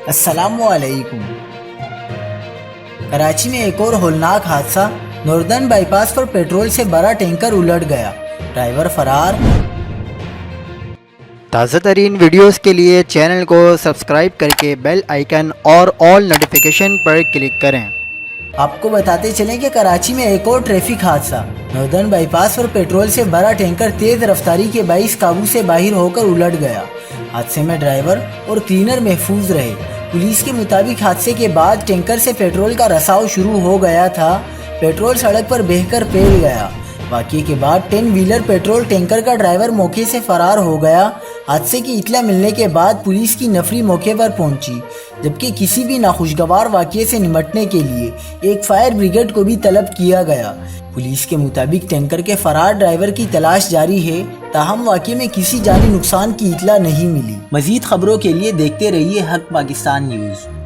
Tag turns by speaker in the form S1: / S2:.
S1: السلام علیکم۔ کراچی میں ایک اور ہولناک حادثہ، نوردرن بائی پاس پر پیٹرول سے بڑا ٹینکر الٹ گیا، ڈرائیور فرار۔
S2: تازہ ترین ویڈیوز کے لیے چینل کو سبسکرائب کر کے بیل آئیکن اور آل نوٹیفیکیشن پر کلک کریں۔
S1: آپ کو بتاتے چلیں کہ کراچی میں ایک اور ٹریفک حادثہ، نوردرن بائی پاس پر پیٹرول سے بڑا ٹینکر تیز رفتاری کے باعث قابو سے باہر ہو کر الٹ گیا۔ حادثے میں ڈرائیور اور کلینر محفوظ رہے۔ پولیس کے مطابق حادثے کے بعد ٹینکر سے پیٹرول کا رساؤ شروع ہو گیا تھا۔ پیٹرول سڑک پر بہہ کر پھیل گیا۔ واقعے کے بعد 10 ویلر پیٹرول ٹینکر کا ڈرائیور موقع سے فرار ہو گیا۔ حادثے کی اطلاع ملنے کے بعد پولیس کی نفری موقع پر پہنچی، جبکہ کسی بھی ناخوشگوار واقعے سے نمٹنے کے لیے ایک فائر بریگیڈ کو بھی طلب کیا گیا۔ پولیس کے مطابق ٹینکر کے فرار ڈرائیور کی تلاش جاری ہے، تاہم واقعے میں کسی جانی نقصان کی اطلاع نہیں ملی۔ مزید خبروں کے لیے دیکھتے رہیے حق پاکستان نیوز۔